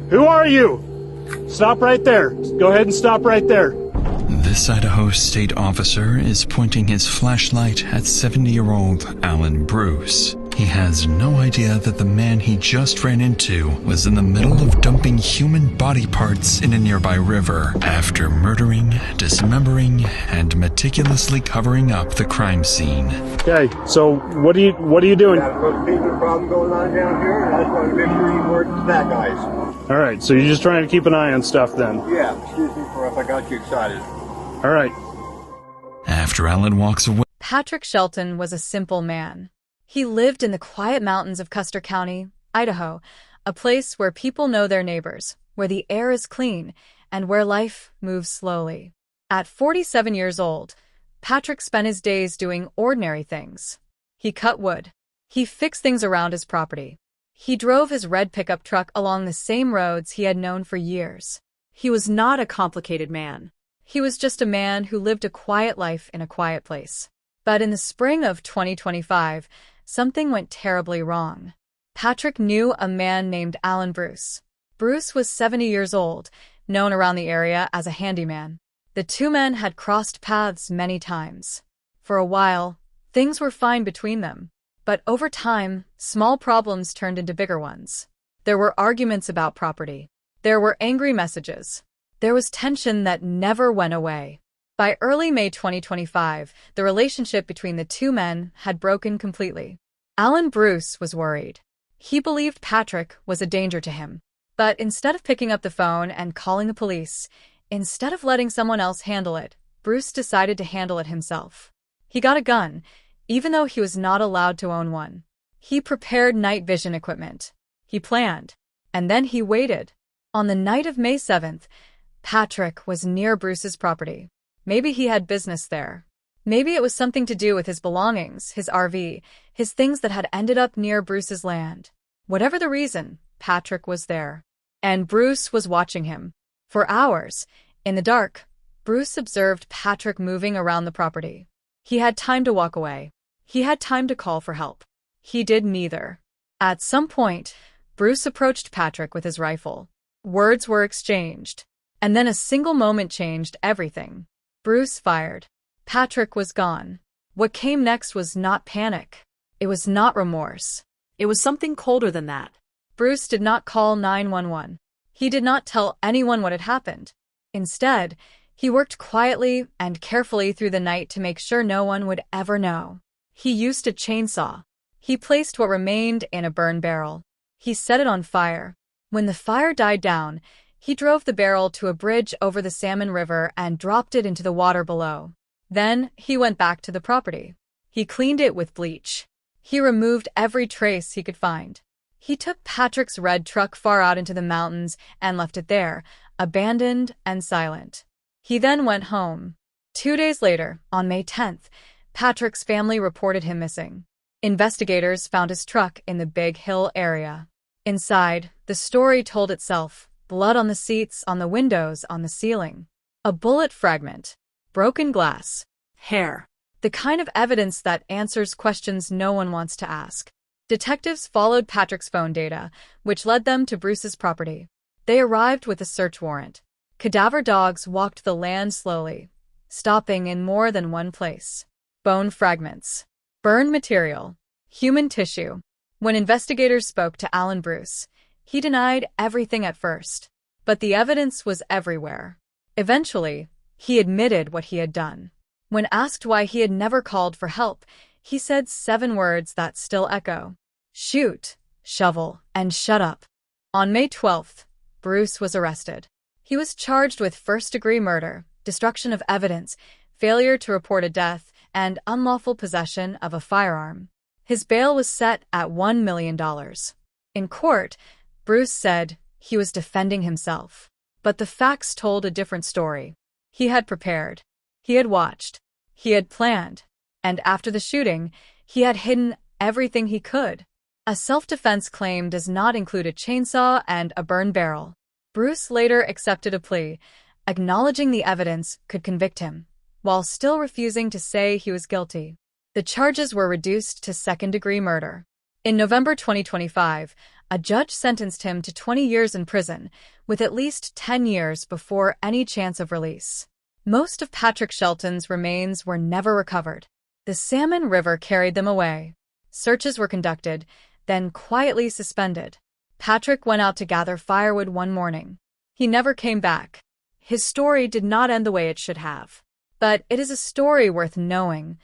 Who are you? Stop right there. Go ahead and stop right there. This Idaho state officer is pointing his flashlight at 70-year-old Alan Bruce. He has no idea that the man he just ran into was in the middle of dumping human body parts in a nearby river after murdering, dismembering, and meticulously covering up the crime scene. Okay, so what are you doing? Got a procedure problem going on down here, and I just want to make sure you weren't that guys. All right, so you're just trying to keep an eye on stuff then? Yeah, excuse me for if I got you excited. All right. After Alan walks away, Patrick Shelton was a simple man. He lived in the quiet mountains of Custer County, Idaho, a place where people know their neighbors, where the air is clean, and where life moves slowly. At 47 years old, Patrick spent his days doing ordinary things. He cut wood. He fixed things around his property. He drove his red pickup truck along the same roads he had known for years. He was not a complicated man. He was just a man who lived a quiet life in a quiet place. But in the spring of 2025, something went terribly wrong. Patrick knew a man named Alan Bruce. Bruce was 70 years old, known around the area as a handyman. The two men had crossed paths many times. For a while, things were fine between them. But over time, small problems turned into bigger ones. There were arguments about property. There were angry messages. There was tension that never went away. By early May 2025, the relationship between the two men had broken completely. Alan Bruce was worried. He believed Patrick was a danger to him. But instead of picking up the phone and calling the police, instead of letting someone else handle it, Bruce decided to handle it himself. He got a gun, even though he was not allowed to own one. He prepared night vision equipment. He planned. And then he waited. On the night of May 7th, Patrick was near Bruce's property. Maybe he had business there. Maybe it was something to do with his belongings, his RV, his things that had ended up near Bruce's land. Whatever the reason, Patrick was there. And Bruce was watching him. For hours, in the dark, Bruce observed Patrick moving around the property. He had time to walk away. He had time to call for help. He did neither. At some point, Bruce approached Patrick with his rifle. Words were exchanged. And then a single moment changed everything. Bruce fired. Patrick was gone. What came next was not panic. It was not remorse. It was something colder than that. Bruce did not call 911. He did not tell anyone what had happened. Instead, he worked quietly and carefully through the night to make sure no one would ever know. He used a chainsaw. He placed what remained in a burn barrel. He set it on fire. When the fire died down, he drove the barrel to a bridge over the Salmon River and dropped it into the water below. Then, he went back to the property. He cleaned it with bleach. He removed every trace he could find. He took Patrick's red truck far out into the mountains and left it there, abandoned and silent. He then went home. 2 days later, on May 10th, Patrick's family reported him missing. Investigators found his truck in the Big Hill area. Inside, the story told itself. Blood on the seats, on the windows, on the ceiling. A bullet fragment. Broken glass. Hair. The kind of evidence that answers questions no one wants to ask. Detectives followed Patrick's phone data, which led them to Bruce's property. They arrived with a search warrant. Cadaver dogs walked the land slowly, stopping in more than one place. Bone fragments. Burned material. Human tissue. When investigators spoke to Alan Bruce, he denied everything at first, but the evidence was everywhere. Eventually, he admitted what he had done. When asked why he had never called for help, he said 7 words that still echo: shoot, shovel, and shut up. On May 12th, Bruce was arrested. He was charged with first-degree murder, destruction of evidence, failure to report a death, and unlawful possession of a firearm. His bail was set at $1 million. In court, Bruce said he was defending himself. But the facts told a different story. He had prepared. He had watched. He had planned. And after the shooting, he had hidden everything he could. A self-defense claim does not include a chainsaw and a burn barrel. Bruce later accepted a plea, acknowledging the evidence could convict him, while still refusing to say he was guilty. The charges were reduced to second-degree murder. In November 2025, A judge sentenced him to 20 years in prison, with at least 10 years before any chance of release. Most of Patrick Shelton's remains were never recovered. The Salmon River carried them away. Searches were conducted, then quietly suspended. Patrick went out to gather firewood one morning. He never came back. His story did not end the way it should have. But it is a story worth knowing,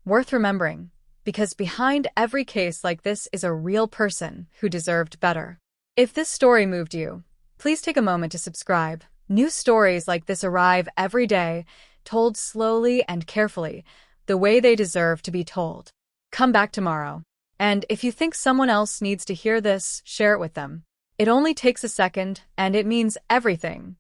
worth remembering, because behind every case like this is a real person who deserved better. If this story moved you, please take a moment to subscribe. New stories like this arrive every day, told slowly and carefully, the way they deserve to be told. Come back tomorrow. And if you think someone else needs to hear this, share it with them. It only takes a second, and it means everything.